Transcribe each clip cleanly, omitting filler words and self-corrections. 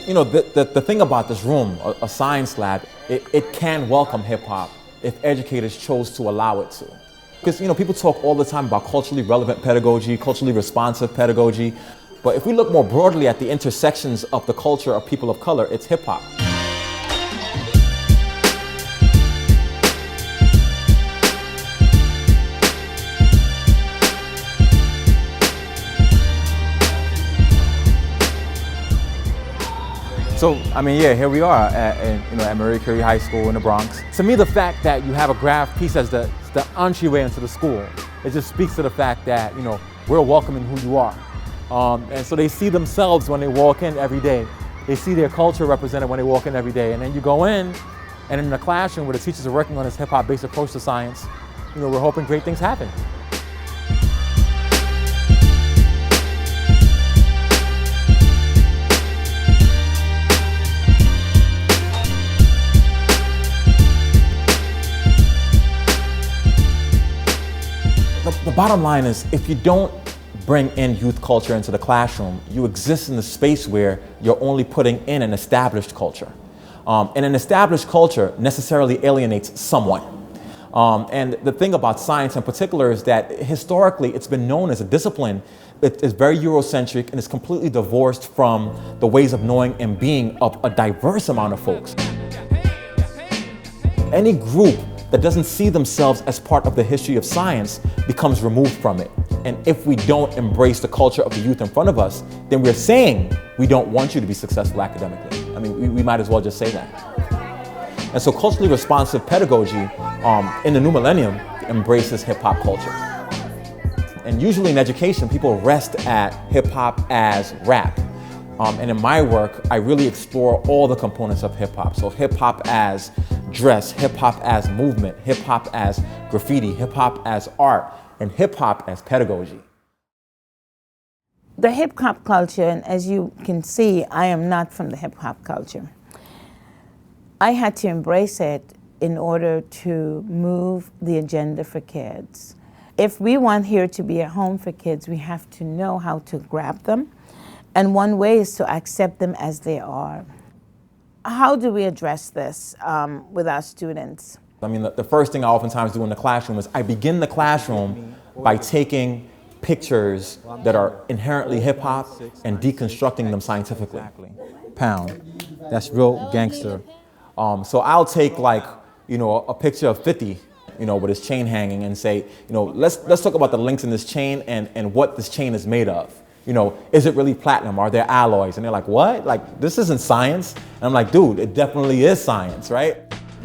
You know, the thing about this room, a science lab, it can welcome hip hop if educators chose to allow it to. Because, you know, people talk all the time about culturally relevant pedagogy, culturally responsive pedagogy, but if we look more broadly at the intersections of the culture of people of color, it's hip hop. So, I mean, yeah, here we are at Marie Curie High School in the Bronx. To me, the fact that you have a graph piece as the entryway into the school, it just speaks to the fact that, you know, we're welcoming who you are. And so they see themselves when they walk in every day. They see their culture represented when they walk in every day. And then you go in, and in the classroom where the teachers are working on this hip-hop-based approach to science, you know, we're hoping great things happen. The bottom line is, if you don't bring in youth culture into the classroom, you exist in a space where you're only putting in an established culture. And an established culture necessarily alienates someone. And the thing about science in particular is that historically it's been known as a discipline that is very Eurocentric and is completely divorced from the ways of knowing and being of a diverse amount of folks. Any group that doesn't see themselves as part of the history of science becomes removed from it. And if we don't embrace the culture of the youth in front of us, then we're saying we don't want you to be successful academically. I mean, we might as well just say that. And so culturally responsive pedagogy in the new millennium embraces hip hop culture. And usually in education, people rest at hip hop as rap. And in my work, I really explore all the components of hip hop. So hip hop as dress, hip hop as movement, hip hop as graffiti, hip hop as art, and hip hop as pedagogy. The hip hop culture, and as you can see, I am not from the hip hop culture. I had to embrace it in order to move the agenda for kids. If we want here to be a home for kids, we have to know how to grab them. And one way is to accept them as they are. How do we address this with our students? I mean, the first thing I oftentimes do in the classroom is I begin the classroom by taking pictures that are inherently hip hop and deconstructing them scientifically. Pound, that's real gangster. So I'll take a picture of 50, with his chain hanging and say, let's talk about the links in this chain and what this chain is made of. Is it really platinum? Are there alloys? And they're like, what? Like, this isn't science. And I'm like, dude, it definitely is science, right?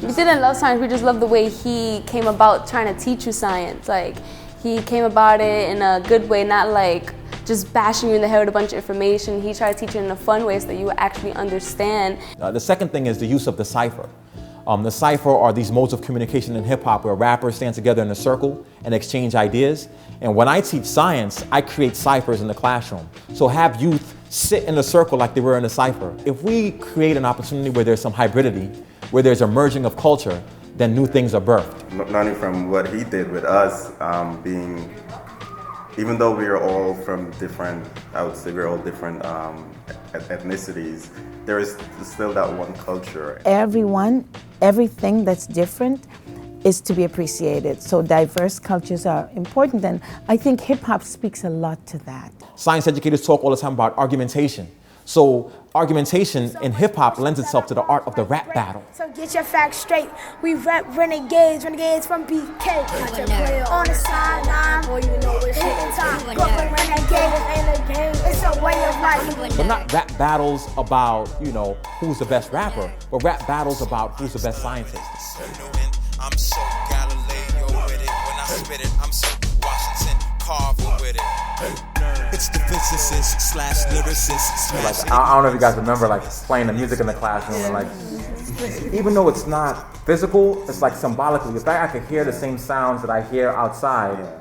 We didn't love science, we just loved the way he came about trying to teach you science. Like, he came about it in a good way, not like just bashing you in the head with a bunch of information. He tried to teach you in a fun way so that you would actually understand. The second thing is the use of the cipher. The cipher are these modes of communication in hip hop where rappers stand together in a circle and exchange ideas. And when I teach science, I create ciphers in the classroom. So have youth sit in a circle like they were in a cipher. If we create an opportunity where there's some hybridity, where there's a merging of culture, then new things are birthed. Learning from what he did with us, even though we are all from different, I would say we're all different ethnicities, there is still that one culture. Everything that's different is to be appreciated. So diverse cultures are important, and I think hip hop speaks a lot to that. Science educators talk all the time about argumentation. So argumentation in hip hop lends itself to the art of the rap battle. So get your facts straight. We rap renegades from BK. On the sideline, boy, you know it's hitting time. Brooklyn renegades ain't a game, it's a way of life. But not rap battles about, who's the best rapper, but rap battles about who's the best scientist. I'm so Galileo with it. When I spit it, I'm so Washington Carver with it. It's the physicist / lyricist. I don't know if you guys remember playing the music in the classroom and even though it's not physical, it's symbolically. In fact, I could hear the same sounds that I hear outside.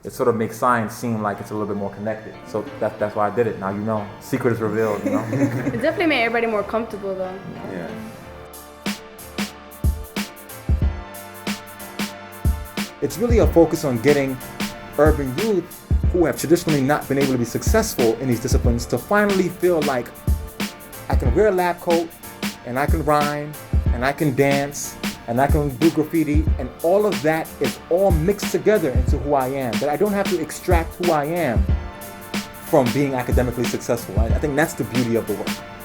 It sort of makes science seem like it's a little bit more connected. So that's why I did it. Now secret is revealed. It definitely made everybody more comfortable though. Yeah. It's really a focus on getting urban youth who have traditionally not been able to be successful in these disciplines to finally feel like I can wear a lab coat, and I can rhyme, and I can dance, and I can do graffiti, and all of that is all mixed together into who I am. That I don't have to extract who I am from being academically successful. I think that's the beauty of the work.